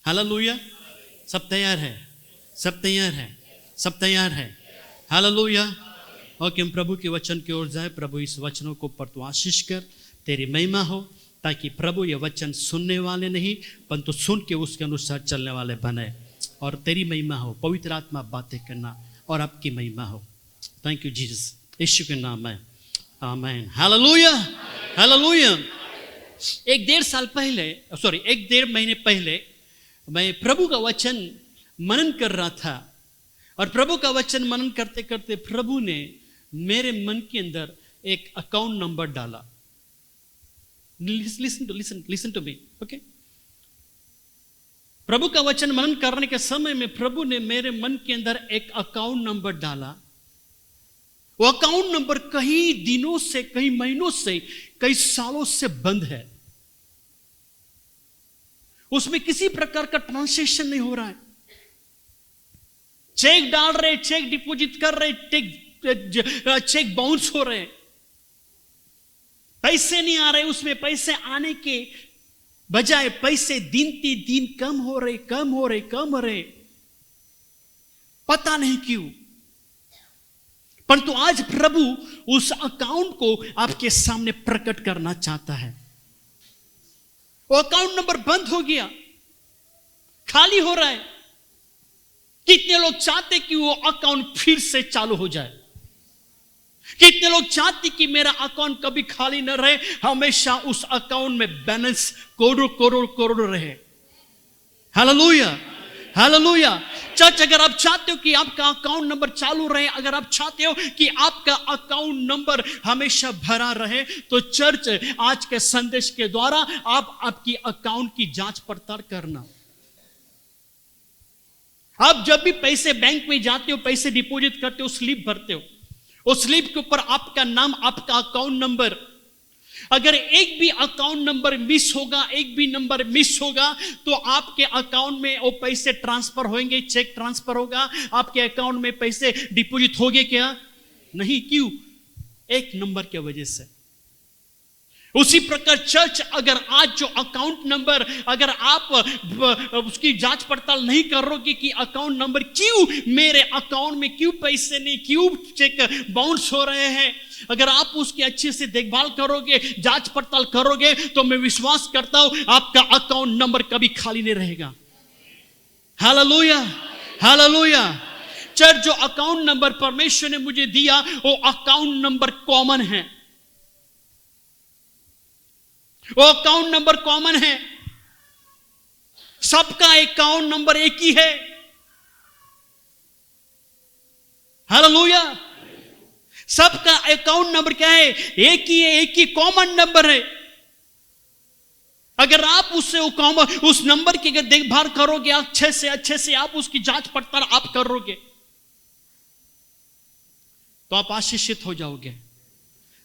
Hallelujah. सब तैयार है, सब तैयार है, सब तैयार है। हालेलुया। और कि हम प्रभु के वचन की ओर जाए। प्रभु इस वचनों को पर तू आशीष कर, तेरी महिमा हो, ताकि प्रभु ये वचन सुनने वाले नहीं परंतु सुन के उसके अनुसार चलने वाले बने और तेरी महिमा हो। पवित्र आत्मा बातें करना और आपकी महिमा हो। थैंक यू जीसस, यीशु के नाम में आमीन। Hallelujah, hallelujah. एक डेढ़ महीने पहले मैं प्रभु का वचन मनन कर रहा था और प्रभु का वचन मनन करते करते प्रभु ने मेरे मन के अंदर एक अकाउंट नंबर डाला। Listen to me, okay. प्रभु का वचन मनन करने के समय में प्रभु ने मेरे मन के अंदर एक अकाउंट नंबर डाला। वो अकाउंट नंबर कई दिनों से, कई महीनों से, कई सालों से बंद है। उसमें किसी प्रकार का ट्रांसैक्शन नहीं हो रहा है। चेक डाल रहे, चेक डिपॉजिट कर रहे, चेक बाउंस हो रहे, पैसे नहीं आ रहे। उसमें पैसे आने के बजाय पैसे दिन कम हो रहे। पता नहीं क्यों, परंतु आज प्रभु उस अकाउंट को आपके सामने प्रकट करना चाहता है। वो अकाउंट नंबर बंद हो गया, खाली हो रहा है। कितने लोग चाहते कि वो अकाउंट फिर से चालू हो जाए? कितने लोग चाहते कि मेरा अकाउंट कभी खाली न रहे, हमेशा उस अकाउंट में बैलेंस करोड़ रहे। Hallelujah, hallelujah. चर्च, अगर आप चाहते हो कि आपका अकाउंट नंबर चालू रहे, अगर आप चाहते हो कि आपका अकाउंट नंबर हमेशा भरा रहे, तो चर्च आज के संदेश के द्वारा आप आपकी अकाउंट की जांच पड़ताल करना। आप जब भी पैसे बैंक में जाते हो, पैसे डिपॉजिट करते हो, स्लिप भरते हो, उस स्लिप के ऊपर आपका नाम, आपका अकाउंट नंबर, अगर एक भी अकाउंट नंबर मिस होगा, एक भी नंबर मिस होगा, तो आपके अकाउंट में वो पैसे ट्रांसफर होंगे, चेक ट्रांसफर होगा, आपके अकाउंट में पैसे डिपॉजिट होंगे क्या? नहीं। क्यों? एक नंबर की वजह से। उसी प्रकार चर्च, अगर आज जो अकाउंट नंबर, अगर आप उसकी जांच पड़ताल नहीं करोगे कि अकाउंट नंबर क्यों, मेरे अकाउंट में क्यों पैसे नहीं, क्यों चेक बाउंस हो रहे हैं, अगर आप उसकी अच्छे से देखभाल करोगे, जांच पड़ताल करोगे, तो मैं विश्वास करता हूं आपका अकाउंट नंबर कभी खाली नहीं रहेगा। Hallelujah, hallelujah. चर्च, जो अकाउंट नंबर परमेश्वर ने मुझे दिया, वो अकाउंट नंबर कॉमन है। वो अकाउंट नंबर कॉमन है। सबका अकाउंट नंबर एक ही है। हालेलुया। सबका अकाउंट नंबर क्या है? एक ही है, एक ही कॉमन नंबर है। अगर आप उससे उस नंबर की अगर देखभाल करोगे, अच्छे से आप उसकी जांच पड़ताल आप करोगे, तो आप आशीषित हो जाओगे।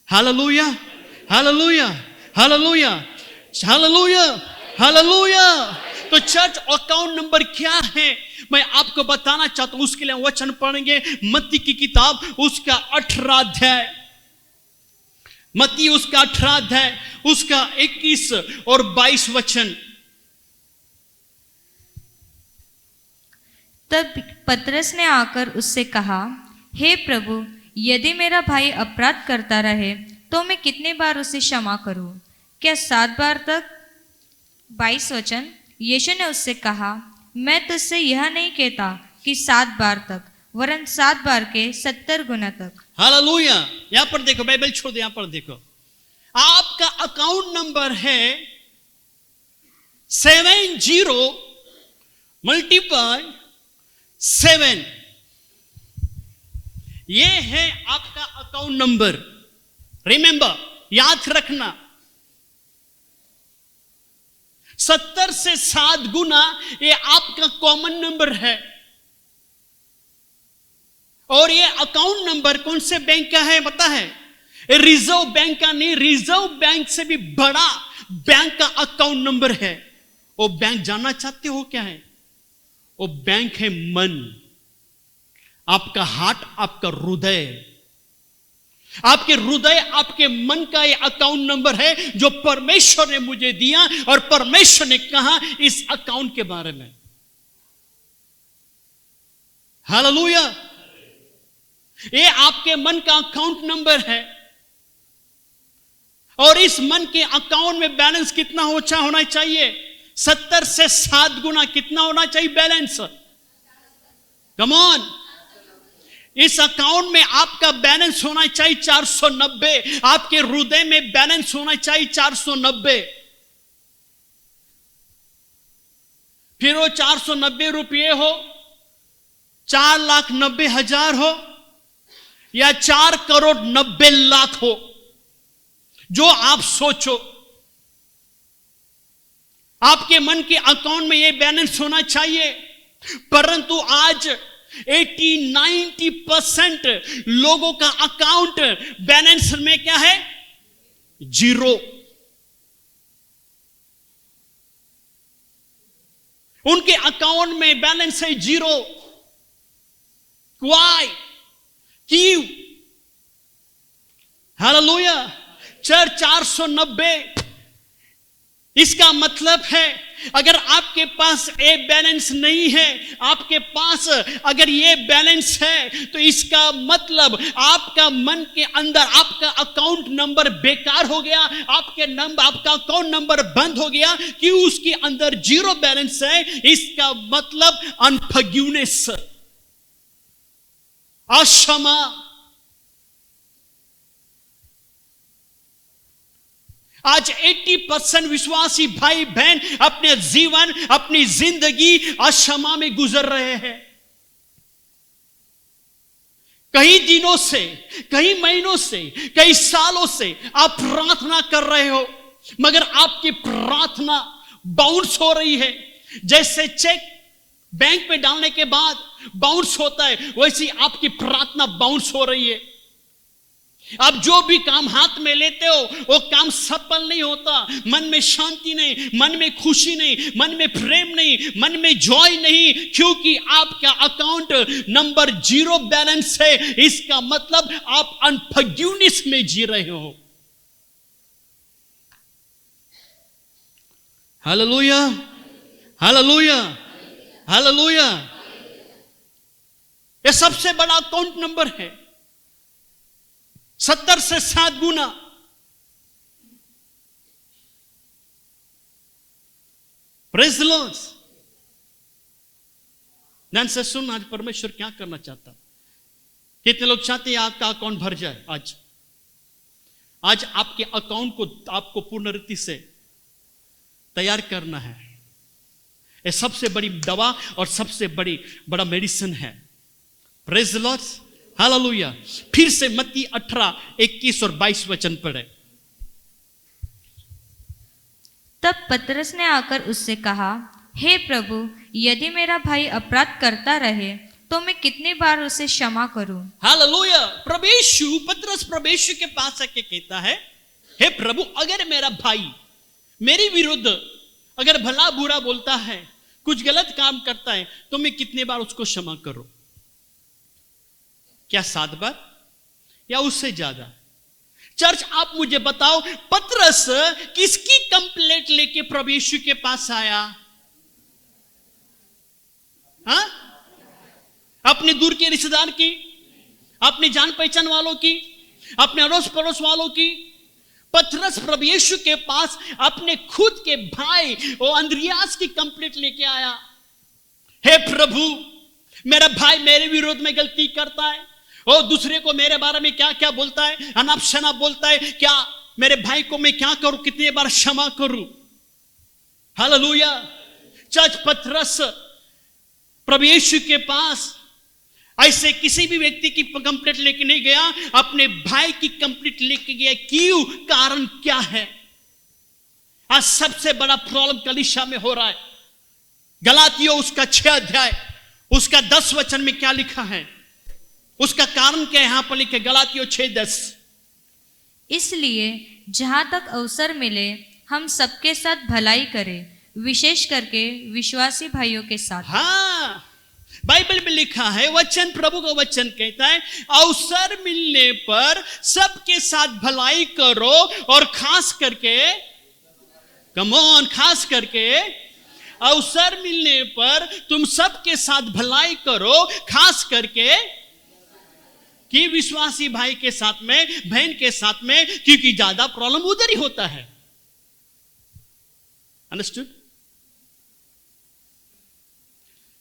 Hallelujah, hallelujah, hallelujah, hallelujah, hallelujah. तो चर्च, अकाउंट नंबर क्या है मैं आपको बताना चाहता हूं। उसके लिए वचन पढ़ेंगे मत्ती की किताब, उसका 18 अध्याय, मत्ती उसका 18 अध्याय, उसका 21 और 22 वचन। तब पतरस ने आकर उससे कहा, हे प्रभु, यदि मेरा भाई अपराध करता रहे तो मैं कितने बार उसे क्षमा करूं? क्या 7 बार तक? 22 वचन। यीशु ने उससे कहा, मैं तुझसे यह नहीं कहता कि 7 बार तक, वरन 7 बार के 70 गुना तक। हालेलुया। यहां पर देखो, बाइबल छोड़ दो, यहां पर देखो। आपका अकाउंट नंबर है 70 × 7। ये है आपका अकाउंट नंबर। रिमेंबर, याद रखना, 70 से 7 गुना ये आपका कॉमन नंबर है। और ये अकाउंट नंबर कौन से बैंक का है पता है? रिजर्व बैंक का नहीं, रिजर्व बैंक से भी बड़ा बैंक का अकाउंट नंबर है। वो बैंक जानना चाहते हो क्या है? वो बैंक है मन, आपका हार्ट, आपका हृदय। आपके हृदय, आपके मन का ये अकाउंट नंबर है जो परमेश्वर ने मुझे दिया और परमेश्वर ने कहा इस अकाउंट के बारे में। हालेलुया। ये आपके मन का अकाउंट नंबर है और इस मन के अकाउंट में बैलेंस कितना ऊंचा होना चाहिए? 70 से 7 गुना कितना होना चाहिए बैलेंस? Come on. इस अकाउंट में आपका बैलेंस होना चाहिए 490। आपके हृदय में बैलेंस होना चाहिए 490। फिर वो 490 रुपये हो, 4,90,000 हो या 4,90,00,000 हो, जो आप सोचो, आपके मन के अकाउंट में ये बैलेंस होना चाहिए। परंतु आज 80-90% लोगों का अकाउंट बैलेंस में क्या है? 0। उनके अकाउंट में बैलेंस है 0। Why? क्यों? हालेलुया। 490। इसका मतलब है अगर आपके पास ये बैलेंस नहीं है, आपके पास अगर ये बैलेंस है, तो इसका मतलब आपका मन के अंदर आपका अकाउंट नंबर बेकार हो गया, आपका अकाउंट नंबर बंद हो गया। क्यों? उसके अंदर 0 बैलेंस है। इसका मतलब अनफॉरगिवनेस, अक्षमा। आज 80% विश्वासी भाई बहन अपने जीवन, अपनी जिंदगी अक्षमा में गुजर रहे हैं। कई दिनों से, कई महीनों से, कई सालों से आप प्रार्थना कर रहे हो, मगर आपकी प्रार्थना बाउंस हो रही है। जैसे चेक बैंक में डालने के बाद बाउंस होता है, वैसी आपकी प्रार्थना बाउंस हो रही है। आप जो भी काम हाथ में लेते हो वो काम सफल नहीं होता। मन में शांति नहीं, मन में खुशी नहीं, मन में प्रेम नहीं, मन में जॉय नहीं, क्योंकि आपका अकाउंट नंबर 0 बैलेंस है। इसका मतलब आप अनफॉरगिवनेस में जी रहे हो। Hallelujah, hallelujah, hallelujah. यह सबसे बड़ा अकाउंट नंबर है। 70 से 7 गुना। Praise the Lord. ध्यान से सुन, आज परमेश्वर क्या करना चाहता। कितने लोग चाहते हैं आपका अकाउंट भर जाए? आज आपके अकाउंट को आपको पूर्ण रीति से तैयार करना है। यह सबसे बड़ी दवा और सबसे बड़ा मेडिसिन है। Praise the Lord, hallelujah. फिर से मत्ती 18:21 और 22 वचन पढ़े। तब पतरस ने आकर उससे कहा, हे प्रभु, यदि मेरा भाई अपराध करता रहे तो मैं कितनी बार उसे क्षमा करूं? हालेलुया। पतरस प्रभु यीशु के पास आके कहता है, हे प्रभु, अगर मेरा भाई मेरे विरुद्ध अगर भला बुरा बोलता है, कुछ गलत काम करता है, तो मैं कितनी बार उसको क्षमा करूं? क्या 7 बार या उससे ज्यादा? चर्च, आप मुझे बताओ, पतरस किसकी कंप्लेंट लेके प्रभु यीशु के पास आया? हाँ? अपने दूर के रिश्तेदार की, अपने जान पहचान वालों की, अपने अड़ोस पड़ोस वालों की? पतरस प्रभु यीशु के पास अपने खुद के भाई और अंद्रियास की कंप्लेंट लेके आया। हे प्रभु, मेरा भाई मेरे विरोध में गलती करता है और दूसरे को मेरे बारे में क्या क्या बोलता है, अनाप शनाप बोलता है। क्या मेरे भाई को मैं क्या करूं? कितने बार क्षमा करूं? हालेलुया। चर्च, पतरस प्रभु यीशु के पास ऐसे किसी भी व्यक्ति की कंप्लेंट लेके नहीं गया, अपने भाई की कंप्लेंट लेके गया। क्यों? कारण क्या है? आज सबसे बड़ा प्रॉब्लम कलीसिया में हो रहा है। गलातियों उसका 6 अध्याय उसका 10 वचन में क्या लिखा है? उसका कारण क्या यहां पर लिखे? गलातियों 6:10। इसलिए जहां तक अवसर मिले हम सबके साथ भलाई करें, विशेष करके विश्वासी भाइयों के साथ। हाँ, बाइबल में लिखा है, वचन, प्रभु का वचन कहता है, अवसर मिलने पर सबके साथ भलाई करो और खास करके, कम ऑन, खास करके अवसर मिलने पर तुम सबके साथ भलाई करो, खास करके कि विश्वासी भाई के साथ में, बहन के साथ में, क्योंकि ज्यादा प्रॉब्लम उधर ही होता है। अंडरस्टूड?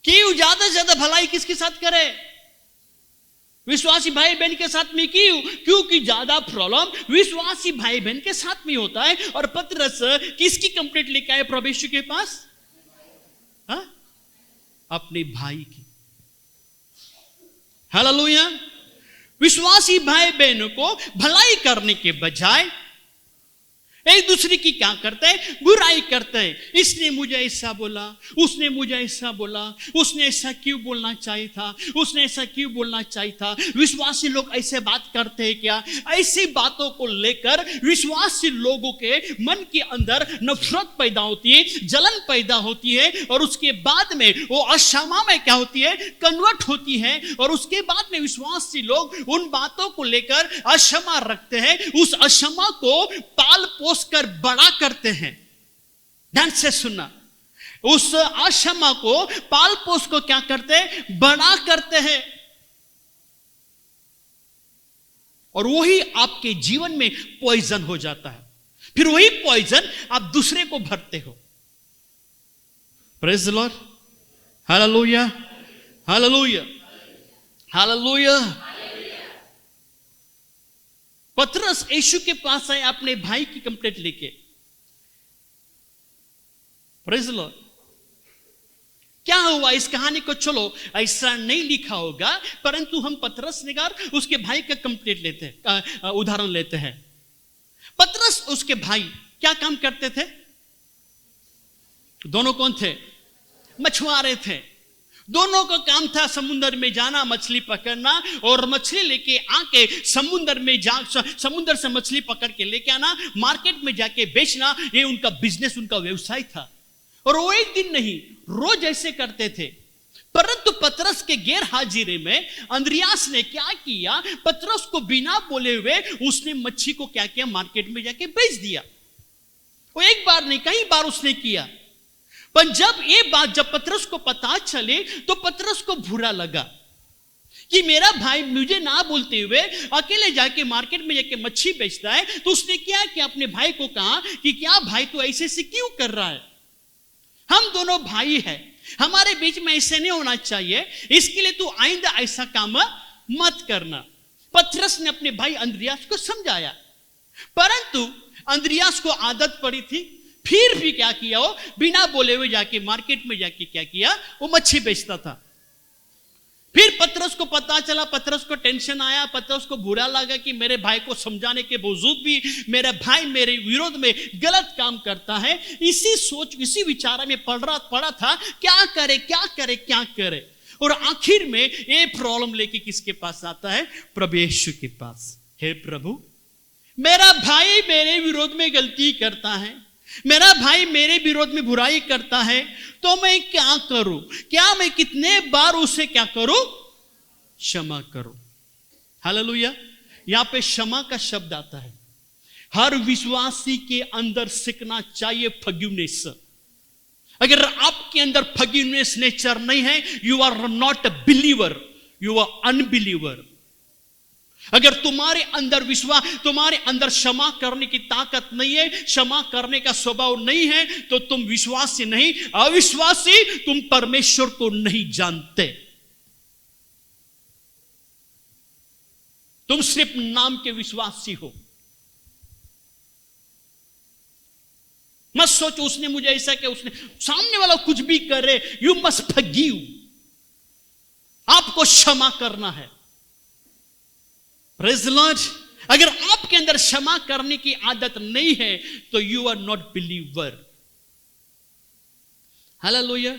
क्यों ज्यादा से ज्यादा भलाई किसके साथ करे? विश्वासी भाई बहन के साथ में। क्यों? क्योंकि ज्यादा प्रॉब्लम विश्वासी भाई बहन के साथ में होता है। और पतरस किसकी कंप्लेंट लेके आए प्रभु यीशु के पास? हा? अपने भाई की। हालेलुया। विश्वासी भाई बहनों को भलाई करने के बजाय एक दूसरे की क्या करते हैं? बुराई करते हैं। इसने मुझे ऐसा बोला, उसने मुझे ऐसा बोला, उसने ऐसा क्यों बोलना चाहिए था, उसने ऐसा क्यों बोलना चाहिए था। विश्वासी लोग ऐसे बात करते हैं क्या? ऐसी बातों को लेकर विश्वासी लोगों के मन के अंदर नफरत पैदा होती है, जलन पैदा होती है, और उसके बाद में वो अक्षमा में क्या होती है? कन्वर्ट होती है। और उसके बाद में विश्वासी लोग उन बातों को लेकर अक्षमा रखते हैं, उस अक्षमा को पाल कर बड़ा करते हैं। ध्यान से सुनना, उस अक्षमा को, पाल पोस को क्या करते हैं? बड़ा करते हैं। और वही आपके जीवन में पॉइजन हो जाता है। फिर वही पॉइजन आप दूसरे को भरते हो। Praise the Lord. Hallelujah, hallelujah, hallelujah. पतरस यीशु के पास आए अपने भाई की कंप्लेंट लेके। Praise the Lord. क्या हुआ इस कहानी को? चलो, ऐसा नहीं लिखा होगा, परंतु हम पतरस निगार उसके भाई का कंप्लेंट लेते हैं, उदाहरण लेते हैं। पतरस उसके भाई क्या काम करते थे? दोनों कौन थे? मछुआरे थे। दोनों का काम था समुद्र में जाना, मछली पकड़ना, और मछली लेके आके समुद्र में समुद्र से मछली पकड़ के लेके आना, मार्केट में जाके बेचना। ये उनका बिजनेस, उनका व्यवसाय था। और वो एक दिन नहीं, रोज ऐसे करते थे। परंतु पतरस के गैर हाजिरी में अंद्रियास ने क्या किया? पतरस को बिना बोले हुए उसने मच्छी को क्या किया? मार्केट में जाके बेच दिया। वो एक बार नहीं, कई बार उसने किया। पर जब ये बात जब पतरस को पता चले तो पतरस को बुरा लगा कि मेरा भाई मुझे ना बोलते हुए अकेले जाके मार्केट में जाके मच्छी बेचता है। तो उसने क्या किया? अपने भाई को कहा कि क्या भाई तू ऐसे से क्यों कर रहा है? हम दोनों भाई हैं, हमारे बीच में ऐसे नहीं होना चाहिए, इसके लिए तू आइंदा ऐसा काम मत करना। पतरस ने अपने भाई अंद्रियास को समझाया, परंतु अंद्रियास को आदत पड़ी थी। फिर भी क्या किया? वो बिना बोले हुए जाके मार्केट में जाके क्या किया? वो मच्छी बेचता था। फिर पतरस को पता चला, पतरस को टेंशन आया, पतरस को बुरा लगा कि मेरे भाई को समझाने के बावजूद भी मेरा भाई मेरे विरोध में गलत काम करता है। इसी सोच, इसी विचार में पड़ा था, क्या करे क्या करे क्या करे। और आखिर में ये प्रॉब्लम लेके किसके पास आता है? प्रभु यीशु के पास। हे प्रभु, मेरा भाई मेरे विरोध में गलती करता है, मेरा भाई मेरे विरोध में बुराई करता है, तो मैं क्या करूं? क्या मैं कितने बार उसे क्या करूं? क्षमा करूं। हालेलुया। यहां पे क्षमा का शब्द आता है। हर विश्वासी के अंदर सीखना चाहिए फॉरगिवनेस। अगर आपके अंदर फॉरगिवनेस नेचर नहीं है, you are not a believer, you are unbeliever. अगर तुम्हारे अंदर विश्वास, तुम्हारे अंदर क्षमा करने की ताकत नहीं है, क्षमा करने का स्वभाव नहीं है, तो तुम विश्वासी नहीं, अविश्वासी, तुम परमेश्वर को नहीं जानते। तुम सिर्फ नाम के विश्वासी हो। मत सोचो उसने मुझे ऐसा किया, उसने, सामने वाला कुछ भी करे, यू मस्ट फॉरगिव। आपको क्षमा करना है। Praise the Lord. अगर आपके अंदर क्षमा करने की आदत नहीं है तो you are not believer. Hallelujah.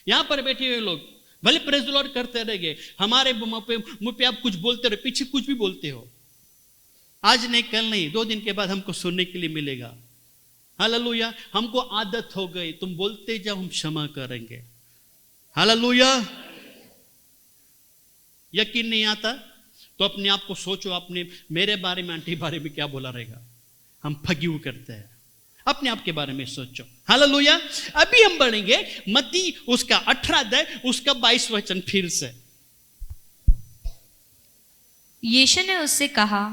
यहां पर बैठे हुए लोग भले प्रेज़ द लॉर्ड करते रहेंगे, हमारे मुंह पे आप कुछ बोलते रहे, पीछे कुछ भी बोलते हो, आज नहीं कल नहीं 2 दिन के बाद हमको सुनने के लिए मिलेगा। हालेलुया। हमको आदत हो गई, तुम बोलते जाओ, हम क्षमा करेंगे। हालेलुया। यकीन नहीं आता तो अपने आप को सोचो, अपने मेरे बारे में, आंटी बारे में क्या बोला रहेगा। हम फगिव करते हैं, अपने आप के बारे में सोचो। हालेलुया। अभी हम बढ़ेंगे मत्ती उसका 18 अध्याय उसका 22 वचन फिर से। यीशु ने उससे कहा,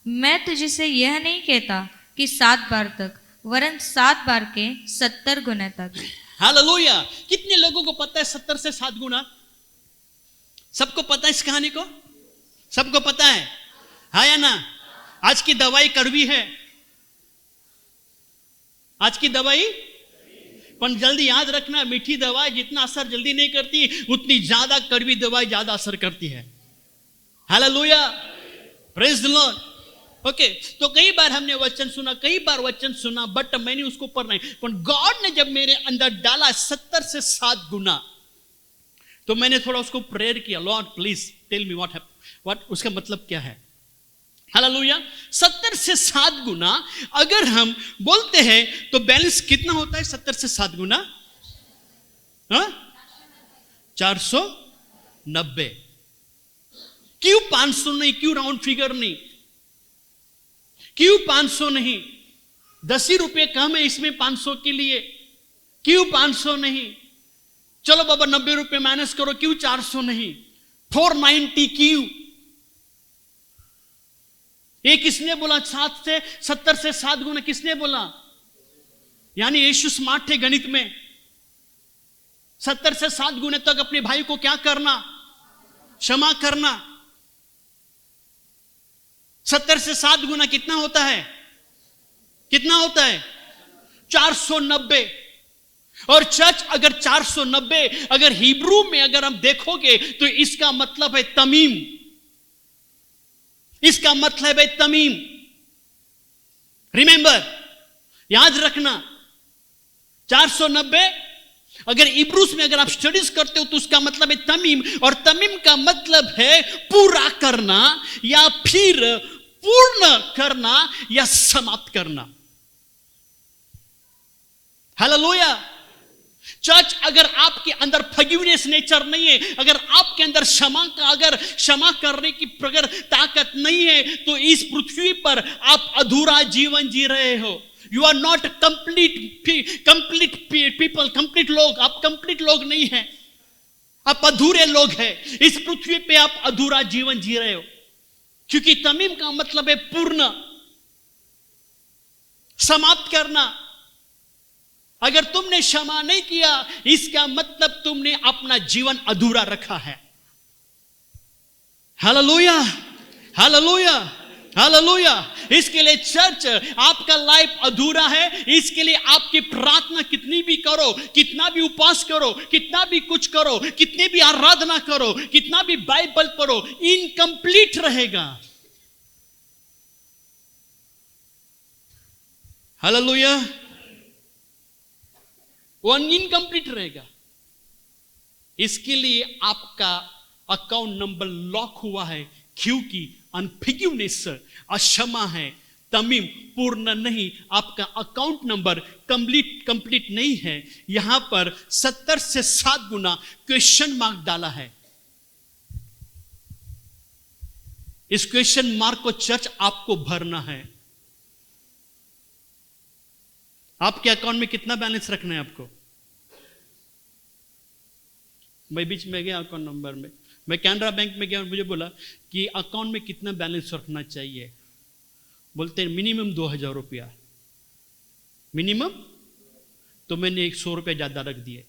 मैं तुझसे यह नहीं कहता कि 7 बार तक, वरन 7 बार के 70 गुना तक। हालेलुया। कितने लोगों को पता है 70 से 7 गुना? सबको पता है इस कहानी को? सबको पता है, हाँ या ना? आज की दवाई कड़वी है, आज की दवाई, पर जल्दी याद रखना, मीठी दवाई जितना असर जल्दी नहीं करती, उतनी ज्यादा कड़वी दवाई ज्यादा असर करती है। Hallelujah, praise the Lord. Okay, तो कई बार हमने वचन सुना, बट मैंने उसको पढ़ नहीं, पर गॉड ने जब मेरे अंदर डाला 70 से 7 गुना, तो मैंने थोड़ा उसको प्रेयर किया, Lord please tell me what उसका मतलब क्या है। हालेलुया। 70 से 7 गुना अगर हम बोलते हैं तो बैलेंस कितना होता है? 70 से 7 गुना 490। क्यों 500 नहीं? क्यों राउंड फिगर नहीं? क्यों 500 नहीं? 10 ही रुपए कम है इसमें 500 के लिए, क्यों 500 नहीं? चलो बाबा 90 रुपए माइनस करो, क्यों 400 नहीं? 490 क्यों? ये किसने बोला? 70 से 7 गुना किसने बोला? यानी यीशु स्मार्ट थे गणित में। 70 से 7 गुने तक अपने भाई को क्या करना? क्षमा करना। 70 से 7 गुना कितना होता है? कितना होता है? 490। और चर्च अगर 490 अगर हिब्रू में अगर हम देखोगे तो इसका मतलब है तमीम, इसका मतलब है तमीम। रिमेंबर, याद रखना, 490 अगर इब्रूस में अगर आप स्टडीज करते हो तो उसका मतलब है तमीम, और तमीम का मतलब है पूरा करना या फिर पूर्ण करना या समाप्त करना। हालेलुया। चर्च, अगर आपके अंदर फॉरगिवनेस नेचर नहीं है, अगर आपके अंदर क्षमा करने की अगर ताकत नहीं है, तो इस पृथ्वी पर आप अधूरा जीवन जी रहे हो। You are not complete people, complete लोग। आप कंप्लीट लोग नहीं हैं, आप अधूरे लोग हैं। इस पृथ्वी पे आप अधूरा जीवन जी रहे हो, क्योंकि तमीम का मतलब है पूर्ण, समाप्त करना। अगर तुमने क्षमा नहीं किया, इसका मतलब तुमने अपना जीवन अधूरा रखा है। Hallelujah, hallelujah, hallelujah. इसके लिए चर्च, आपका लाइफ अधूरा है। इसके लिए आपकी प्रार्थना कितनी भी करो, कितना भी उपवास करो, कितना भी कुछ करो, कितने भी आराधना करो, कितना भी बाइबल पढ़ो, इनकम्प्लीट रहेगा। हालेलुया, वो इनकम्प्लीट रहेगा। इसके लिए आपका अकाउंट नंबर लॉक हुआ है, क्योंकि अनफॉरगिवनेस, अक्षमा है, तमीम पूर्ण नहीं, आपका अकाउंट नंबर कंप्लीट नहीं है। यहां पर 70 से 7 गुना क्वेश्चन मार्क डाला है। इस क्वेश्चन मार्क को चर्च आपको भरना है। आपके अकाउंट में कितना बैलेंस रखना है आपको? मैं बीच में गया अकाउंट नंबर में, मैं कैनरा बैंक में गया और मुझे बोला कि अकाउंट में कितना बैलेंस रखना चाहिए। बोलते हैं मिनिमम 2000 रुपया मिनिमम। तो मैंने 100 रुपया ज्यादा रख दिए।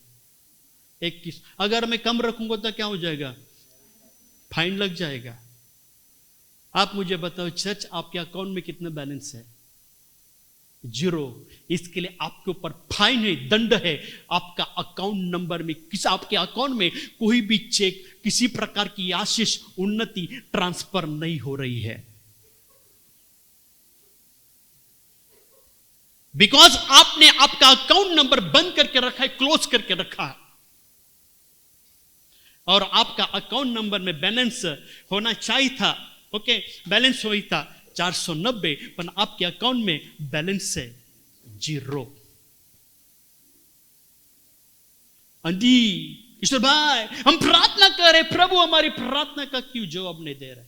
21, अगर मैं कम रखूंगा तो क्या हो जाएगा? फाइन लग जाएगा। आप मुझे बताओ चर्च, आपके अकाउंट में कितना बैलेंस है? 0। इसके लिए आपके ऊपर फाइन है, दंड है। आपका अकाउंट नंबर में, आपके अकाउंट में कोई भी चेक, किसी प्रकार की आशीष, उन्नति ट्रांसफर नहीं हो रही है, बिकॉज आपने आपका अकाउंट नंबर बंद करके रखा है, क्लोज करके रखा है। और आपका अकाउंट नंबर में बैलेंस होना चाहिए था, ओके, बैलेंस हुई था 490, पर आपके अकाउंट में बैलेंस है 0। ईश्वर भाई हम प्रार्थना कर रहे, प्रभु हमारी प्रार्थना का क्यों जवाब नहीं दे रहे?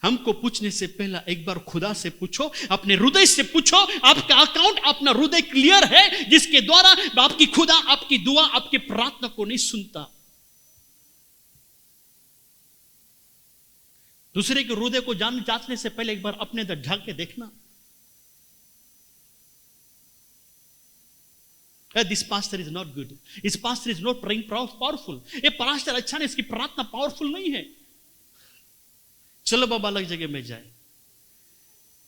हमको पूछने से पहला एक बार खुदा से पूछो, अपने हृदय से पूछो। आपका अकाउंट, अपना हृदय क्लियर है, जिसके द्वारा आपकी खुदा आपकी दुआ, आपकी प्रार्थना को नहीं सुनता। दूसरे के हृदय को जांचने से पहले एक बार अपने अंदर झांक के देखना। This pastor is not good. This pastor is not praying powerful. ये पास्टर अच्छा नहीं, इसकी प्रार्थना पावरफुल नहीं है। चलो बाबा अलग जगह में जाए।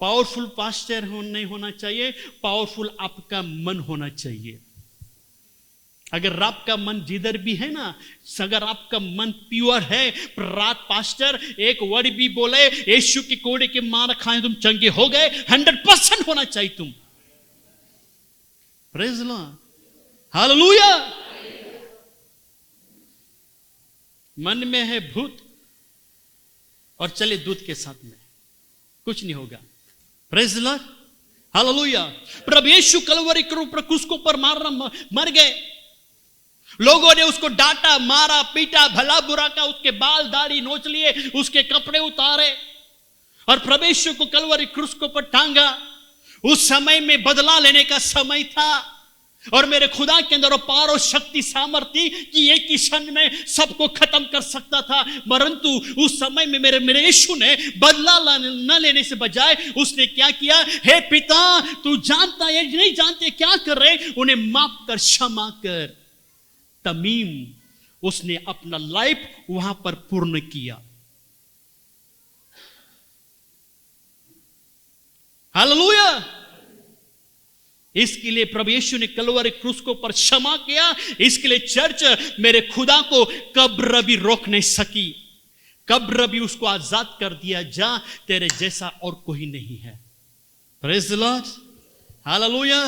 पावरफुल पास्टर नहीं होना चाहिए, पावरफुल आपका मन होना चाहिए। अगर आपका मन जिधर भी है ना, अगर आपका मन प्योर है, रात पास्टर एक वर्ड भी बोले, यीशु के कोड़े के मार खाए तुम चंगे हो गए, 100% होना चाहिए तुम। Praise Lord, hallelujah. मन में है भूत और चले दूत के साथ में, कुछ नहीं होगा। Praise Lord, hallelujah. प्रभु यीशु कलवरी क्रूस को पर मर गए। लोगों ने उसको डांटा, मारा, पीटा, भला बुरा का, उसके बाल दाढ़ी नोच लिए, उसके कपड़े उतारे और प्रभु यीशु को कलवरी क्रूस को पर टांगा। उस समय में बदला लेने का समय था और मेरे खुदा के अंदर पार और शक्ति सामर्थ्य कि एक ही क्षण में सबको खत्म कर सकता था। परंतु उस समय में मेरे यीशु ने बदला न लेने से बजाय उसने क्या किया? हे पिता, तू जानता है, नहीं जानते क्या कर रहे, उन्हें माफ कर, क्षमा कर। तमीम उसने अपना लाइफ वहां पर पूर्ण किया। हालेलुया। इसके लिए प्रभु यीशु ने कलवरी क्रूस को पर क्षमा किया। इसके लिए चर्च मेरे खुदा को कब्र भी रोक नहीं सकी, कब्र भी उसको आजाद कर दिया, जा तेरे जैसा और कोई नहीं है। Praise the Lord, hallelujah.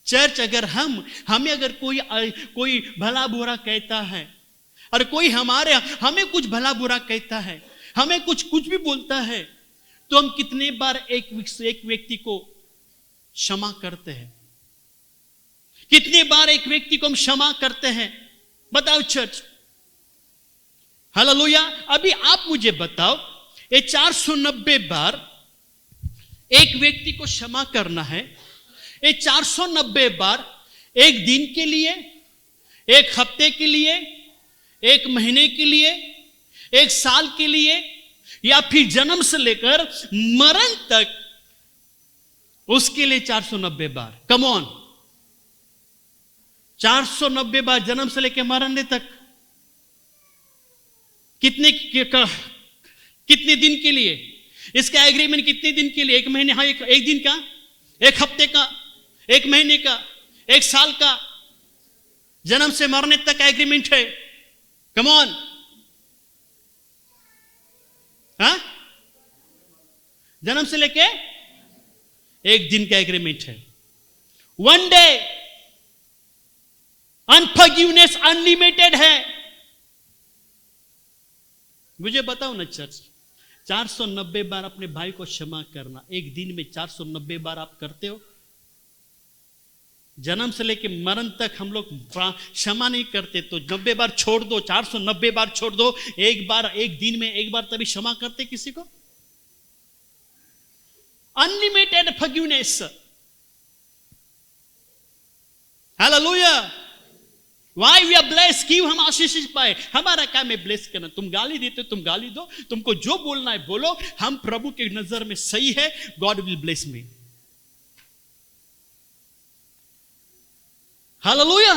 Church अगर हमें अगर कोई भला बुरा कहता है और कोई हमें कुछ भला बुरा कहता है, हमें कुछ भी बोलता है, तो हम कितने बार एक व्यक्ति को क्षमा करते हैं? कितने बार एक व्यक्ति को हम क्षमा करते हैं? बताओ चर्च, हालेलुया। अभी आप मुझे बताओ, ये 490 बार एक व्यक्ति को क्षमा करना है, ये 490 बार एक दिन के लिए, एक हफ्ते के लिए, एक महीने के लिए, एक साल के लिए, या फिर जन्म से लेकर मरण तक, उसके लिए 490 बार। कम ऑन, 490 बार जन्म से लेकर मरने तक। कितने दिन के लिए? इसका एग्रीमेंट कितने दिन के लिए? एक महीने, हाँ, एक दिन का, एक हफ्ते का, एक महीने का, एक साल का, जन्म से मरने तक का एग्रीमेंट है। कम ऑन, हाँ, जन्म से लेके एक दिन का एग्रीमेंट है। वन डे, अनफॉरगिवनेस अनलिमिटेड है। मुझे बताओ ना चर्च, 490 बार अपने भाई को क्षमा करना, एक दिन में 490 बार आप करते हो? जन्म से लेके मरण तक हम लोग क्षमा नहीं करते, तो 90 बार छोड़ दो, 490 बार छोड़ दो, एक बार, एक दिन में एक बार तभी क्षमा करते किसी को? Unlimited forgiveness. Hallelujah. Why we are blessed? क्यों हम आशीषित पाए? हमारा काम है ब्लेस करना। तुम गाली देते, तुम गाली दो, तुमको जो बोलना है बोलो, हम प्रभु के नजर में सही है। God will bless me. Hallelujah.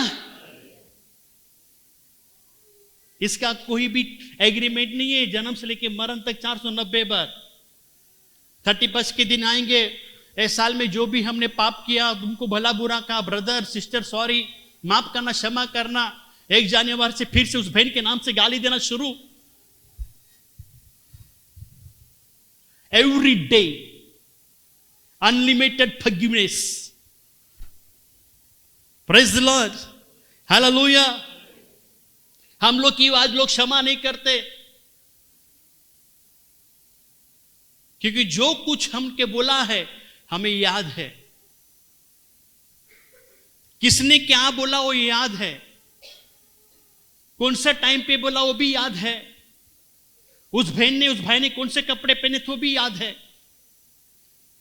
इसका कोई भी एग्रीमेंट नहीं है। जन्म से लेकर मरण तक 490 बार। 31 के दिन आएंगे, इस साल में जो भी हमने पाप किया, तुमको भला बुरा कहा, ब्रदर सिस्टर सॉरी, माफ करना, क्षमा करना। 1 जनवरी से फिर से उस बहन के नाम से गाली देना शुरू। Every day unlimited forgiveness. Praise the Lord, hallelujah. हम लोग क्यों आज लोग क्षमा नहीं करते? क्योंकि जो कुछ हमके बोला है हमें याद है, किसने क्या बोला वो याद है। कौन सा टाइम पे बोला वो भी याद है, उस बहन ने उस भाई ने कौन से कपड़े पहने थे वो भी याद है,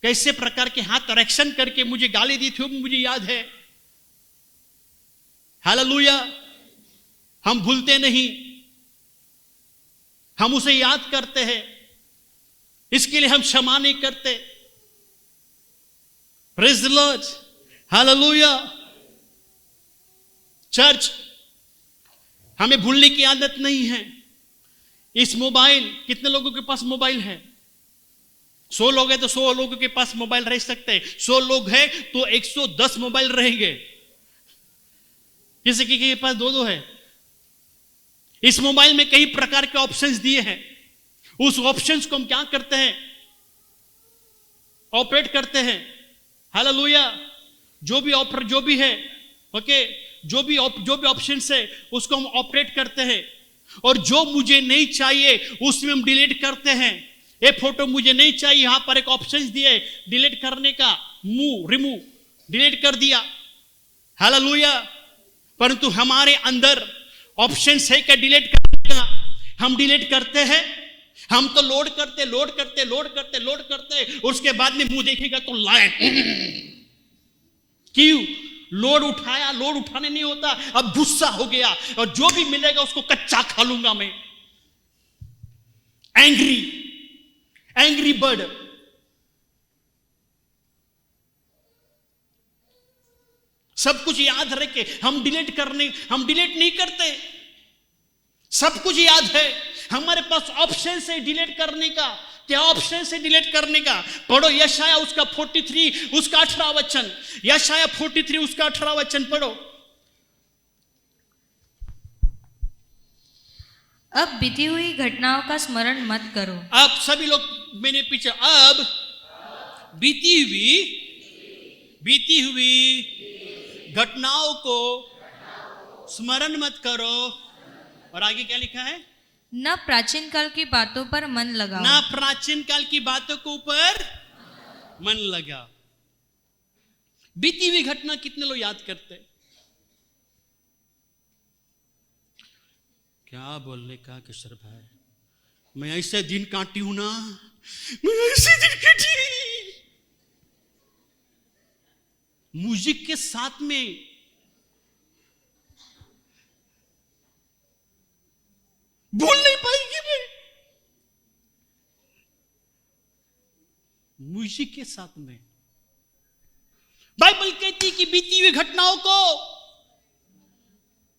कैसे प्रकार के हाथ रिएक्शन करके मुझे गाली दी थी वो भी मुझे याद है। हालेलुया। हम भूलते नहीं, हम उसे याद करते हैं, इसके लिए हम क्षमा नहीं करते। Praise the Lord, hallelujah. Church, हमें भूलने की आदत नहीं है। इस मोबाइल, कितने लोगों के पास मोबाइल है? 100 लोग हैं तो 100 लोगों के पास मोबाइल रह सकते हैं। 100 लोग हैं तो 110 मोबाइल रहेंगे, किसी के पास 2-2 है। इस मोबाइल में कई प्रकार के ऑप्शंस दिए हैं, उस ऑप्शंस को हम क्या करते हैं? ऑपरेट करते हैं। हालेलुया। जो भी है, ओके, जो भी ऑप्शंस है उसको हम ऑपरेट करते हैं, और जो मुझे नहीं चाहिए उसमें हम डिलीट करते हैं। ये फोटो मुझे नहीं चाहिए, यहां पर एक ऑप्शन दिए डिलीट करने का, रिमूव, डिलीट कर दिया। हालेलुया। परंतु हमारे अंदर ऑप्शन है क्या डिलीट करने का? हम डिलीट करते हैं। हम तो लोड करते, उसके बाद में मुंह देखेगा तो लाइन। क्यों? लोड उठाया, लोड उठाने नहीं होता, अब गुस्सा हो गया और जो भी मिलेगा उसको कच्चा खा लूंगा मैं। Angry bird. सब कुछ याद रख के हम डिलीट नहीं करते। सब कुछ याद है, हमारे पास ऑप्शन है डिलीट करने का। क्या ऑप्शन है डिलीट करने का? पढ़ो यशाया उसका 43 उसका 18 वचन। यशाया 43 उसका 18 वचन पढ़ो। अब बीती हुई घटनाओं का स्मरण मत करो। अब सभी लोग मेरे पीछे, अब बीती हुई घटनाओं को स्मरण मत करो। और आगे क्या लिखा है? न प्राचीन काल की बातों पर मन लगाओ। ना प्राचीन काल की बातों के ऊपर मन लगा। बीती हुई घटना कितने लोग याद करते? क्या बोलने का किशोर भाई, मैं ऐसे दिन काटी हूं ना, मैं ऐसे दिन काटी। म्यूजिक के साथ में बोल नहीं पाएंगे मैं। म्यूजिक के साथ में बाइबल कहती कि बीती हुई घटनाओं को,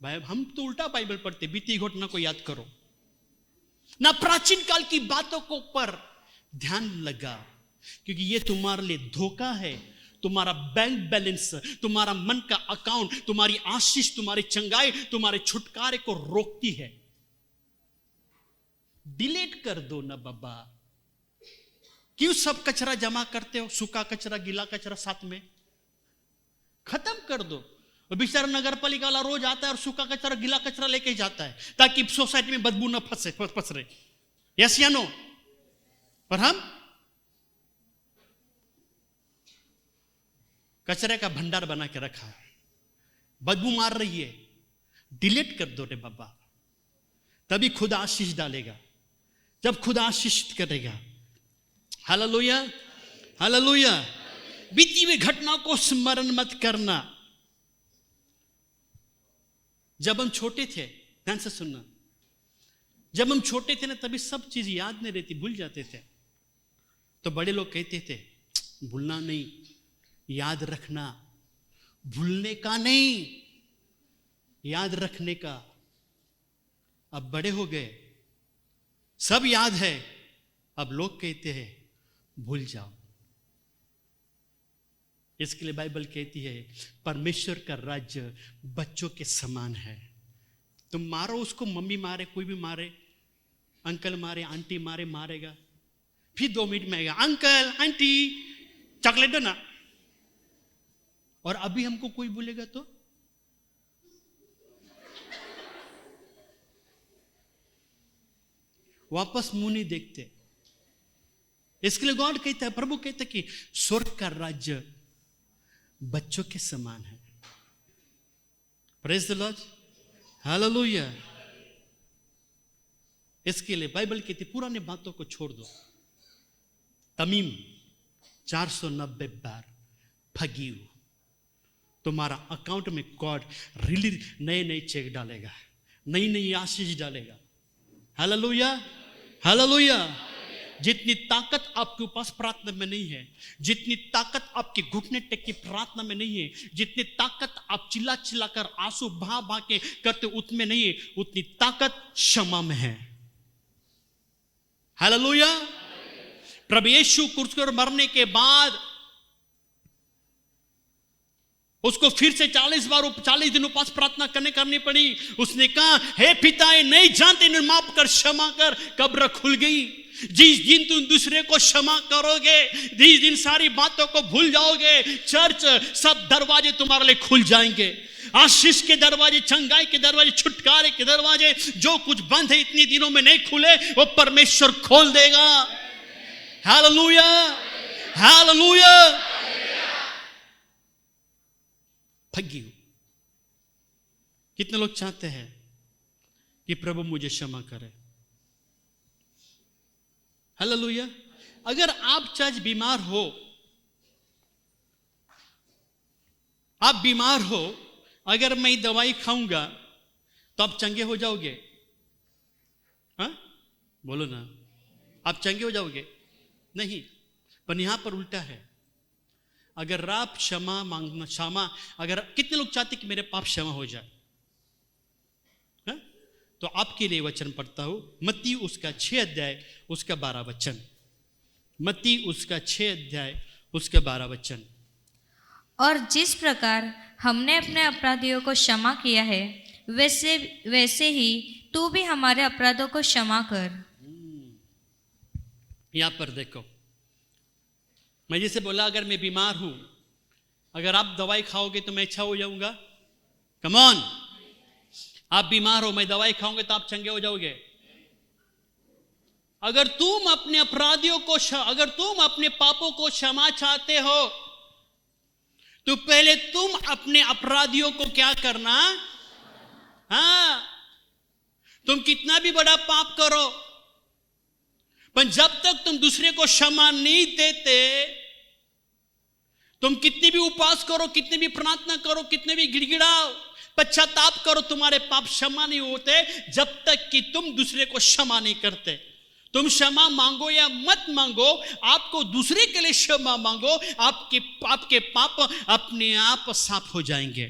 भाई हम तो उल्टा बाइबल पढ़ते, बीती हुई घटना को याद करो, ना प्राचीन काल की बातों को पर ध्यान लगा, क्योंकि ये तुम्हारे लिए धोखा है। तुम्हारा बैंक बैलेंस, तुम्हारा मन का अकाउंट, तुम्हारी आशीष, तुम्हारी चंगाई, तुम्हारे छुटकारे को रोकती है। डिलीट कर दो ना बाबा। क्यों सब कचरा जमा करते हो? सूखा कचरा, गीला कचरा साथ में खत्म कर दो। बेचारा नगर पालिका वाला रोज आता है और सूखा कचरा, गीला कचरा लेके जाता है ताकि सोसाइटी में बदबू न पसरे। यस या नो? पर हम कचरे का भंडार बना के रखा है, बदबू मार रही है। डिलीट कर दो रे बाबा, तभी खुद आशीष डालेगा। जब खुद आशीष करेगा। Hallelujah, hallelujah. बीती हुई घटना को स्मरण मत करना। जब हम छोटे थे, ध्यान से सुनना, जब हम छोटे थे ना तभी सब चीज याद नहीं रहती, भूल जाते थे। तो बड़े लोग कहते थे भूलना नहीं, याद रखना। भूलने का नहीं, याद रखने का। अब बड़े हो गए, सब याद है, अब लोग कहते हैं भूल जाओ। इसके लिए बाइबल कहती है परमेश्वर का राज्य बच्चों के समान है। तुम मारो उसको, मम्मी मारे, कोई भी मारे, अंकल मारे, आंटी मारे, मारेगा, फिर 2 मिनट में आएगा अंकल आंटी चॉकलेट दो ना। और अभी हमको कोई बोलेगा तो वापस मुंह नहीं देखते। इसके लिए गॉड कहता है, प्रभु कहता है कि स्वर्ग का राज्य बच्चों के समान है। Praise the Lord, hallelujah. इसके लिए बाइबल कहती पुराने बातों को छोड़ दो। तमीम 490 बार फगीव, तुम्हारा अकाउंट में गॉड रिली नए नए चेक डालेगा, नई नई आशीष डालेगा। Hallelujah, hallelujah. जितनी ताकत आपके पास प्रार्थना में नहीं है, जितनी ताकत आपके घुटने टेक की प्रार्थना में नहीं है, जितनी ताकत आप चिल्ला चिल्ला कर आंसू बहा बहा के करते उतने नहीं है, उतनी ताकत क्षमा में है। हालेलुया। प्रभु यीशु क्रूस पर मरने के बाद उसको फिर से 40 दिन उपवास प्रार्थना करनी पड़ी। उसने कहा, हे पिता, ये नहीं जानते, इन्हें माफ कर, क्षमा कर। कब्र खुल गई। जिस दिन तुम दूसरे को क्षमा करोगे, जिस दिन सारी बातों को भूल जाओगे, चर्च सब दरवाजे तुम्हारे लिए खुल जाएंगे। आशीष के दरवाजे, चंगाई के दरवाजे, छुटकारे के दरवाजे, जो कुछ बंद है इतने दिनों में नहीं खुले, वो परमेश्वर खोल देगा। Hallelujah, hallelujah. फगिव। कितने लोग चाहते हैं कि प्रभु मुझे क्षमा करे? हालेलुया। अगर आप चाहे बीमार हो, आप बीमार हो, अगर मैं दवाई खाऊंगा तो आप चंगे हो जाओगे? हाँ, बोलो ना, आप चंगे हो जाओगे? नहीं। पर यहां पर उल्टा है। अगर आप क्षमा मांगना, क्षमा, अगर कितने लोग चाहते कि मेरे पाप क्षमा हो जाए? है? तो आपके लिए वचन पढ़ता हूं, मत्ती उसका 6 अध्याय उसका 12 वचन। मत्ती उसका 6 अध्याय उसका 12 वचन। और जिस प्रकार हमने अपने अपराधियों को क्षमा किया है, वैसे ही तू भी हमारे अपराधों को क्षमा कर। यहां पर देखो, मैं जैसे बोला, अगर मैं बीमार हूं, अगर आप दवाई खाओगे तो मैं अच्छा हो जाऊंगा? Come on. आप बीमार हो, मैं दवाई खाऊंगा तो आप चंगे हो जाओगे? अगर तुम अपने अपराधियों को, अगर तुम अपने पापों को क्षमा चाहते हो, तो पहले तुम अपने अपराधियों को क्या करना? हाँ, तुम कितना भी बड़ा पाप करो, पर जब तक तुम दूसरे को क्षमा नहीं देते, तुम कितनी भी उपवास करो, कितनी भी प्रार्थना करो, कितने भी गिड़गिड़ाओ, पश्चाताप करो, तुम्हारे पाप क्षमा नहीं होते जब तक कि तुम दूसरे को क्षमा नहीं करते। तुम क्षमा मांगो या मत मांगो, आपको दूसरे के लिए क्षमा मांगो, आपके पाप अपने आप साफ हो जाएंगे।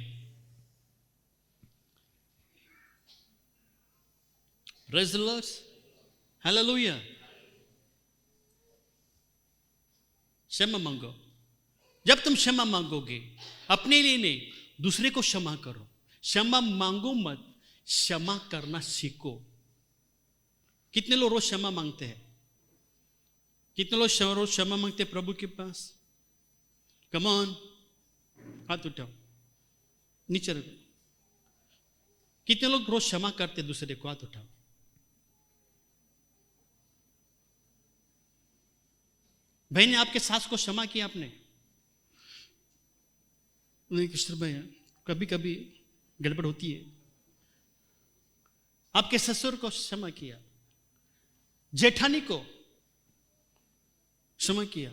Praise the Lord, hallelujah. क्षमा मांगो। जब तुम क्षमा मांगोगे, अपने लिए नहीं, दूसरे को क्षमा करो। क्षमा मांगो मत, क्षमा करना सीखो। कितने लोग रोज क्षमा मांगते हैं? कितने लोग रोज क्षमा मांगते हैं प्रभु के पास? कम ऑन, हाथ उठाओ, नीचे रखो। कितने लोग रोज क्षमा करते दूसरे को? हाथ उठाओ। भाई ने आपके सास को क्षमा किया आपने? नहीं कृष्ण भाई, कभी कभी गड़बड़ होती है। आपके ससुर को क्षमा किया, जेठानी को क्षमा किया,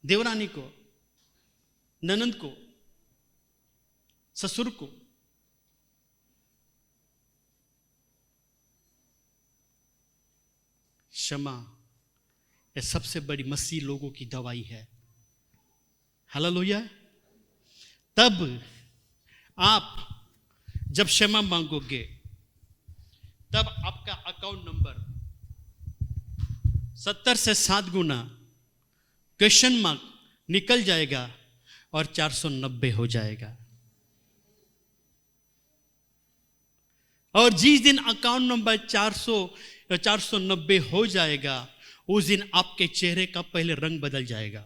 देवरानी को, ननंद को, ससुर को। क्षमा ये सबसे बड़ी मसीह लोगों की दवाई है। हालेलुया। तब आप जब क्षमा मांगोगे, तब आपका अकाउंट नंबर 70 से 7 गुना क्वेश्चन मार्क निकल जाएगा और 490 हो जाएगा। और जिस दिन अकाउंट नंबर 490 हो जाएगा, उस दिन आपके चेहरे का पहले रंग बदल जाएगा।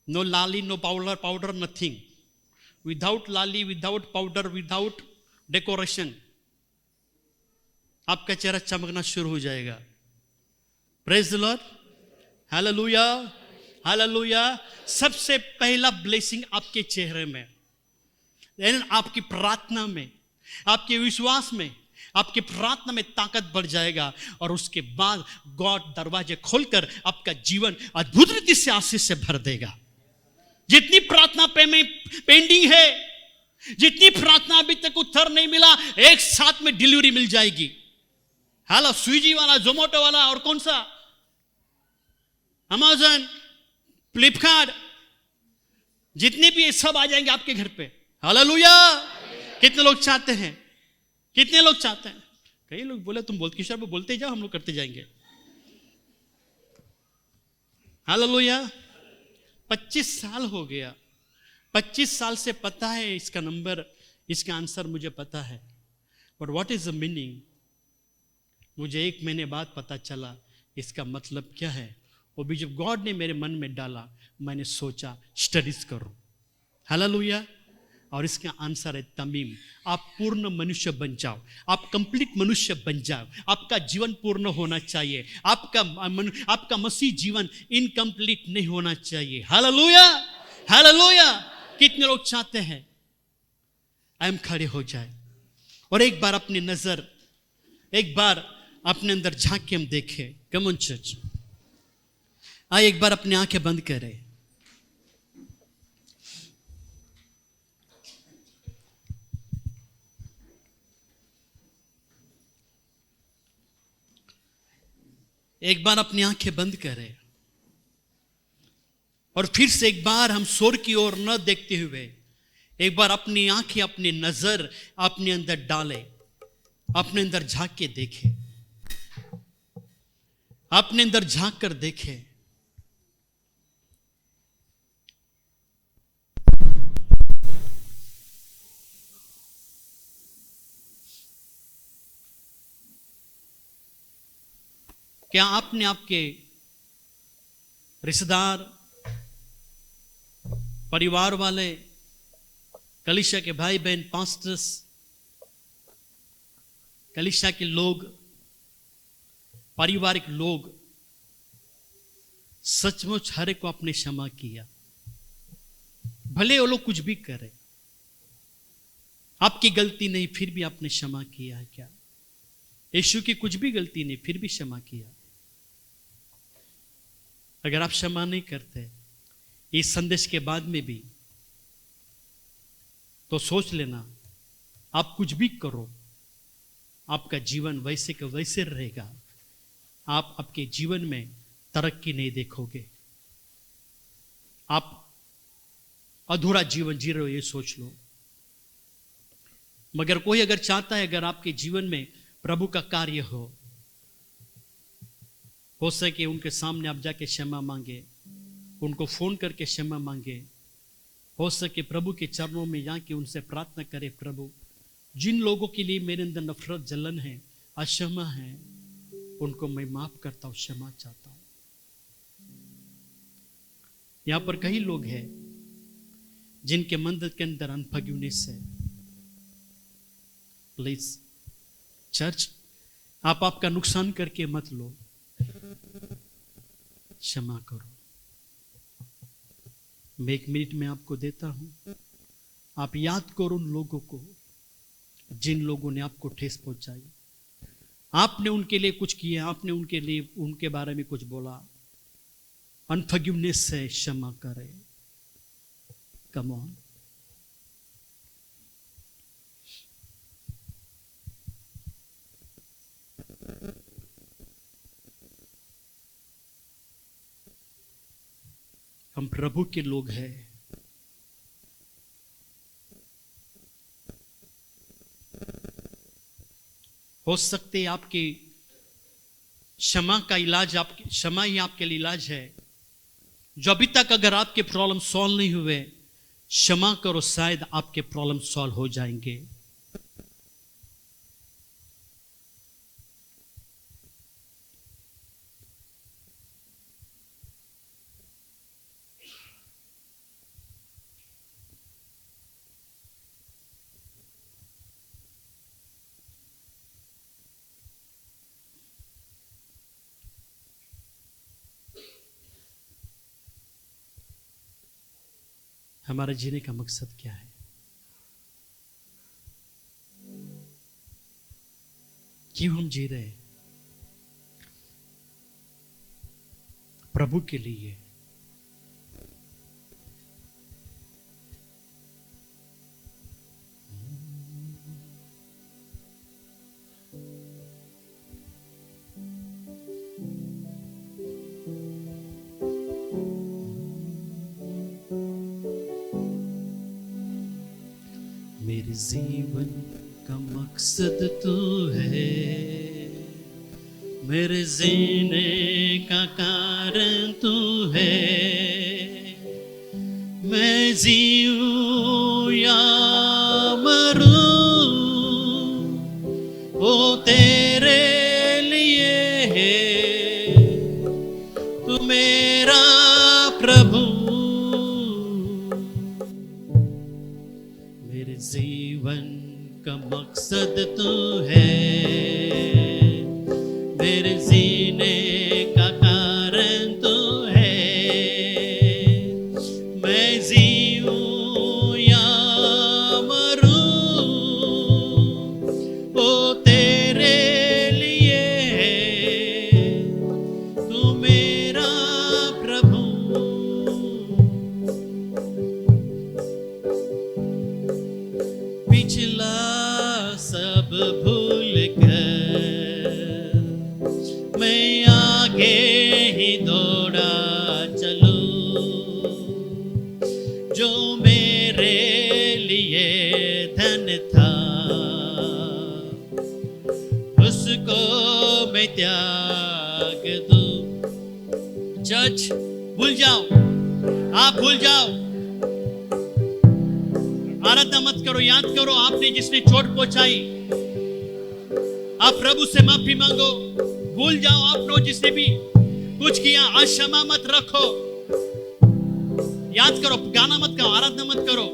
नो लाली, नो पाउडर, नथिंग। विदाउट लाली, विदाउट पाउडर, विदाउट डेकोरेशन, आपका चेहरा चमकना शुरू हो जाएगा। Praise the Lord, hallelujah, hallelujah. सबसे पहला ब्लेसिंग आपके चेहरे में, आपकी प्रार्थना में, आपके विश्वास में, आपके प्रार्थना में ताकत बढ़ जाएगा और उसके बाद गॉड दरवाजे खोलकर आपका जीवन अद्भुत रीति से आशीष से भर देगा। जितनी प्रार्थना पेंडिंग है, जितनी प्रार्थना अभी तक उत्तर नहीं मिला, एक साथ में डिलीवरी मिल जाएगी। हाल स्विगी वाला, जोमेटो वाला और कौन सा, अमेज़न, फ्लिपकार्ट, जितने भी सब आ जाएंगे आपके घर पे। हालेलुया। कितने लोग चाहते हैं? कितने लोग चाहते हैं? कई लोग बोले तुम बोलते किशोर वो बोलते जाओ, हम लोग करते जाएंगे। हालेलुया। 25 साल हो गया, 25 साल से पता है इसका नंबर, इसका आंसर मुझे पता है, but what is the meaning? मुझे 1 महीने बाद पता चला इसका मतलब क्या है। वो भी जब गॉड ने मेरे मन में डाला, मैंने सोचा स्टडीज करो। हालेलुया। और इसका आंसर है तमीम। आप पूर्ण मनुष्य बन जाओ, आप कंप्लीट मनुष्य बन जाओ। आपका जीवन पूर्ण होना चाहिए, आपका मसीह जीवन इनकम्प्लीट नहीं होना चाहिए। हालेलुया। हालेलुया। कितने लोग चाहते हैं? हम खड़े हो जाए और एक बार अपनी नजर, एक बार अपने अंदर झांक के हम देखें। कम ऑन चर्च, आइए एक बार अपनी आंखें बंद करें। एक बार अपनी आंखें बंद करें और फिर से एक बार हम स्वर्ग की ओर न देखते हुए एक बार अपनी आंखें, अपनी नजर अपने अंदर डालें, अपने अंदर झांक के देखें, अपने अंदर झांक कर देखें। क्या आपने आपके रिश्तेदार, परिवार वाले, कलीसिया के भाई बहन, पास्टर्स, कलीसिया के लोग, पारिवारिक लोग, सचमुच हर एक को आपने क्षमा किया? भले वो लोग कुछ भी करे, आपकी गलती नहीं, फिर भी आपने क्षमा किया है क्या? यीशु की कुछ भी गलती नहीं, फिर भी क्षमा किया? अगर आप क्षमा नहीं करते इस संदेश के बाद में भी, तो सोच लेना, आप कुछ भी करो, आपका जीवन वैसे का वैसे रहेगा। आप आपके जीवन में तरक्की नहीं देखोगे, आप अधूरा जीवन जी रहे हो, ये सोच लो। मगर कोई अगर चाहता है, अगर आपके जीवन में प्रभु का कार्य हो सके, उनके सामने आप जाके क्षमा मांगे, उनको फोन करके क्षमा मांगे, हो सके प्रभु के चरणों में जाके उनसे प्रार्थना करे, प्रभु जिन लोगों के लिए मेरे अंदर नफरत, जलन है, अक्षमा है, उनको मैं माफ करता हूं, क्षमा चाहता हूं। यहां पर कई लोग हैं जिनके मन के अंदर अनफॉरगिवनेस है। प्लीज चर्च, आप आपका नुकसान करके मत लो, क्षमा करो। मैं 1 मिनट में आपको देता हूं, आप याद करो उन लोगों को जिन लोगों ने आपको ठेस पहुंचाई। आपने उनके लिए कुछ किया, आपने उनके लिए, उनके बारे में कुछ बोला, अनफॉरगिवनेस से क्षमा करें। Come on. हम प्रभु के लोग हैं। हो सकते हैं आपकी क्षमा का इलाज, आपकी क्षमा ही आपके लिए इलाज है। जो अभी तक अगर आपके प्रॉब्लम सॉल्व नहीं हुए, क्षमा करो, शायद आपके प्रॉब्लम सॉल्व हो जाएंगे। हमारे जीने का मकसद क्या है? क्यों हम जी रहे हैं? प्रभु के लिए। मेरे जीवन का मकसद तू है, मेरे जीने का कारण तू है। मैं जीऊं या मरूं वो तेरे लिए है, तू मेरा प्रभु। मेरे जीवन का मकसद तू है, मेरे जीने का कारण तू है। मैं जीऊं या मरूं वो तेरे लिए है, तू मेरा प्रभु। पिछला सब भूल कर मैं आगे ही दौड़ा चलूं, जो मेरे लिए धन था उसको मैं त्याग दूं। चर्च, भूल जाओ, आप भूल जाओ, आराधना मत करो। याद करो आपने जिसने चोट पहुंचाई, आप प्रभु से माफी मांगो। भूल जाओ आपने जिसने भी कुछ किया, आज क्षमा मत रखो। याद करो, गाना मत गाओ, आराधना मत करो,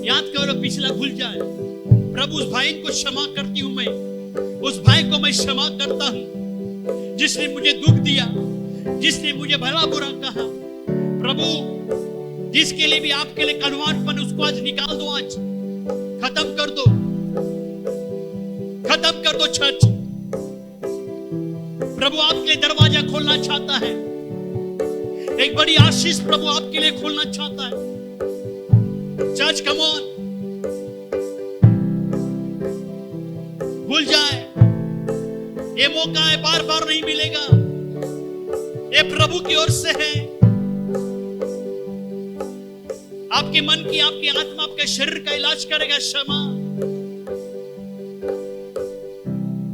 याद करो, पिछला भूल जाए। प्रभु उस भाई को क्षमा करती हूं, मैं उस भाई को मैं क्षमा करता हूं जिसने मुझे दुख दिया, जिसने मुझे भला बुरा कहा। प्रभु जिसके लिए भी आपके लिए कड़वाहटपन, उसको आज निकाल दो, आज खत्म कर दो, खत्म कर दो। चर्च, प्रभु आपके लिए दरवाजा खोलना चाहता है, एक बड़ी आशीष प्रभु आपके लिए खोलना चाहता है। चर्च, कम ऑन, भूल जाए, ये मौका है, बार बार नहीं मिलेगा, ये प्रभु की ओर से है। आपके मन की, आपकी आत्मा, आपके शरीर का इलाज करेगा क्षमा।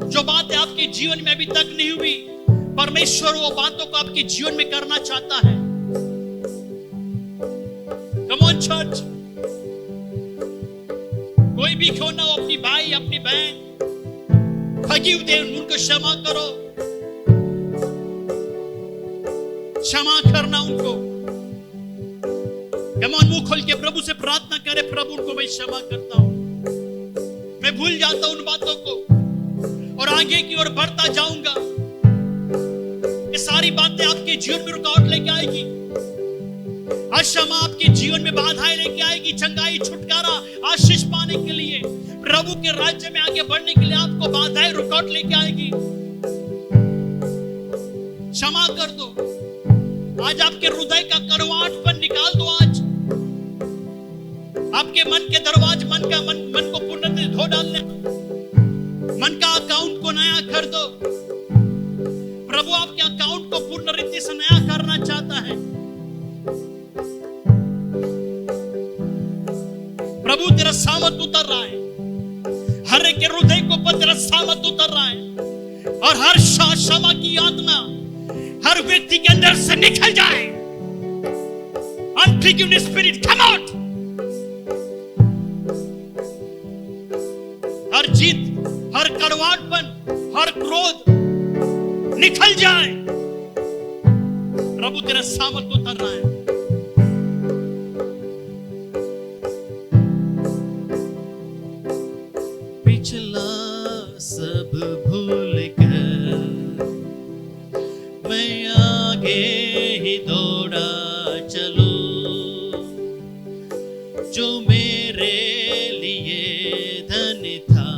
जो बातें आपके जीवन में अभी तक नहीं हुई, परमेश्वर वो बातों को आपके जीवन में करना चाहता है। कम ऑन चर्च, कोई भी क्यों ना हो, अपनी भाई अपनी बहन, फॉरगिव देम, उनको क्षमा करो, क्षमा करना उनको। कमान मुंह खोल के प्रभु से प्रार्थना करे, प्रभु उनको मैं क्षमा करता हूं, मैं भूल जाता हूं उन बातों को और आगे की ओर बढ़ता जाऊंगा। ये सारी बातें आपके जीवन में रुकावट लेके आएगी, क्षमा आपके जीवन में बाधाएं लेके आएगी। चंगाई, छुटकारा, आशीष पाने के लिए, प्रभु के राज्य में आगे बढ़ने के लिए आपको बाधाएं, रुकावट लेके आएगी। क्षमा कर दो, आज आपके हृदय का कड़वाहटपन निकाल दो। आज आपके मन के दरवाजे, मन को पूर्ण धो डालने, मन का अकाउंट को नया कर दो। प्रभु आपके अकाउंट को पूर्ण रीति से नया करना चाहता है। प्रभु तेरा सामर्थ उतर रहा है, हर एक के हृदय को पर तेरा सामर्थ उतर रहा है, और हर क्षमा की आत्मा हर व्यक्ति के अंदर से निकल जाए। Unforgiveness spirit come out। हर जीत, हर कड़वाहटपन, हर क्रोध निकल जाए। प्रभु तेरा सामर्थ उतर रहा है। पिछला सब भूल कर मैं आगे ही दौड़ा चलूं, जो मेरे लिए धन था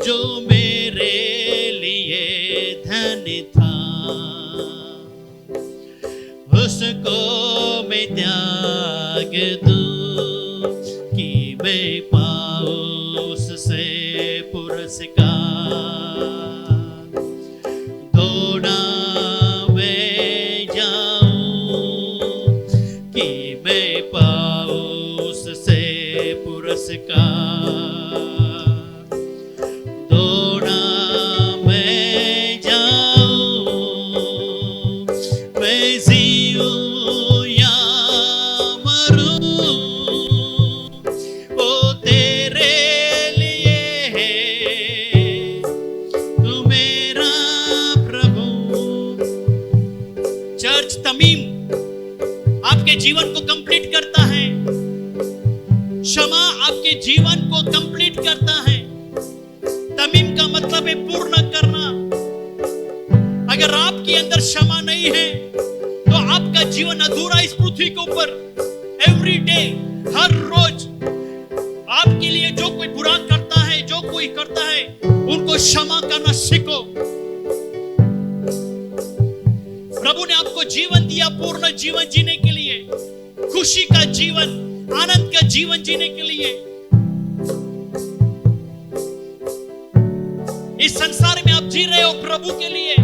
जो मेरे लिए धन था, उसको मैं त्याग दूं कि मैं पाऊं उससे पुरस्कार। दौड़ा मैं जाऊं कि मैं पाऊं उससे पुरस्कार। दौड़ा मैं जाऊं, मैं जीऊं या मरूं, वो तेरे लिए है, तू मेरा प्रभु। चर्च तमीम आपके जीवन को कंप्लीट करता है, क्षमा आपके जीवन को कंप्लीट करता है। तमीम का मतलब है पूर्ण करना। अगर आपके अंदर क्षमा नहीं है तो आपका जीवन अधूरा इस पृथ्वी के ऊपर। एवरी डे, हर रोज आपके लिए जो कोई बुरा करता है, जो कोई करता है, उनको क्षमा करना सीखो। प्रभु ने आपको जीवन दिया पूर्ण जीवन जीने के लिए, खुशी का जीवन, आनंद का जीवन जीने के लिए। इस संसार में आप जी रहे हो प्रभु के लिए।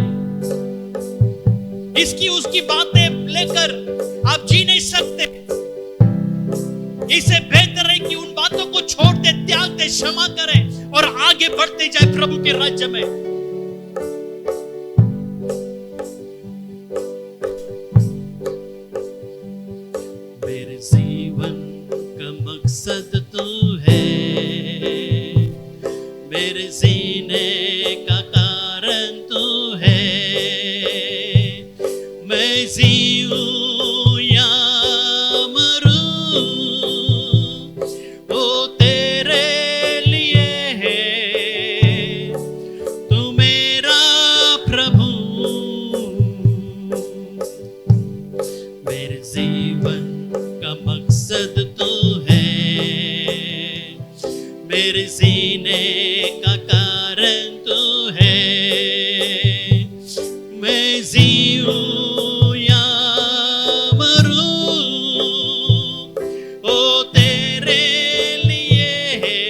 इसकी उसकी बातें लेकर आप जी नहीं सकते। इससे बेहतर है कि उन बातों को छोड़ दे, त्याग दे, क्षमा करें और आगे बढ़ते जाए प्रभु के राज्य में। मेरे जीवन का मकसद तू है, मेरे जीने का कारण तू है। मैं जीऊं या मरूं, वो तेरे लिए है, तू मेरा प्रभु। मेरे जीवन का मकसद तू है, मेरे जीने का कारण तू है। मैं जीऊं या मरूं, ओ तेरे लिए है,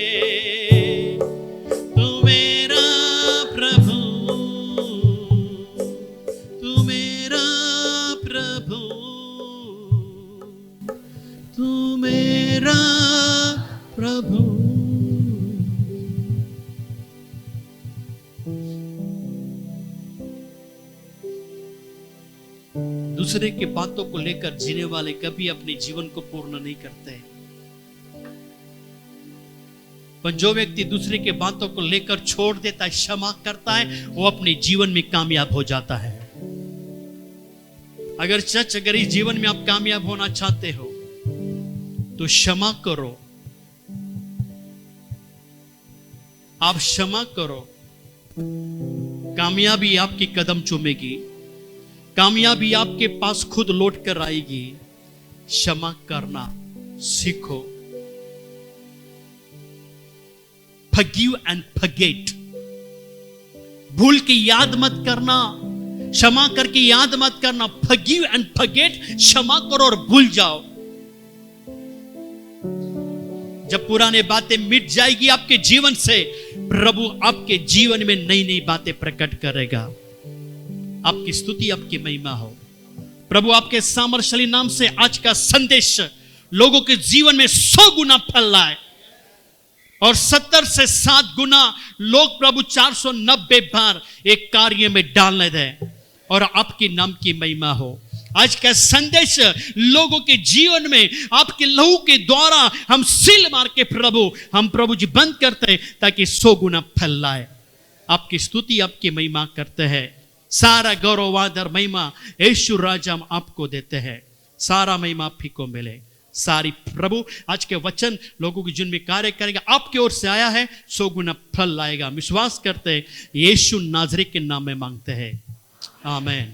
तू मेरा प्रभु, तू मेरा प्रभु, तू मेरा प्रभु। दूसरे के बातों को लेकर जीने वाले कभी अपने जीवन को पूर्ण नहीं करते। पर जो व्यक्ति दूसरे के बातों को लेकर छोड़ देता है, क्षमा करता है, वो अपने जीवन में कामयाब हो जाता है। अगर इस जीवन में आप कामयाब होना चाहते हो तो क्षमा करो। आप क्षमा करो, कामयाबी आपकी कदम चूमेगी, कामयाबी आपके पास खुद लौट कर आएगी। क्षमा करना सीखो। Forgive and forget। भूल के याद मत करना, क्षमा करके याद मत करना। Forgive and forget, क्षमा करो और भूल जाओ। जब पुराने बातें मिट जाएगी आपके जीवन से, प्रभु आपके जीवन में नई नई बातें प्रकट करेगा। आपकी स्तुति, आपकी महिमा हो। प्रभु आपके सामर्थ्यशाली नाम से आज का संदेश लोगों के जीवन में 100 गुना फल लाए और 70 से 7 गुना लोग प्रभु 490 बार एक कार्य में डालने दें और आपके नाम की महिमा हो। आज का संदेश लोगों के जीवन में आपके लहू के द्वारा हम सील मार के हम प्रभु जी बंद करते हैं ताकि 100 गुना फल लाए। आपकी स्तुति, आपकी महिमा करते हैं। सारा गौरव आदर महिमा यीशु राजा हम आपको देते हैं। सारा महिमा आप ही को मिले। सारी प्रभु आज के वचन लोगों के जिनमें कार्य करेगा, आपकी ओर से आया है, 100 गुना फल लाएगा। विश्वास करते हैं यीशु नाजरी के नाम में मांगते हैं, आमीन।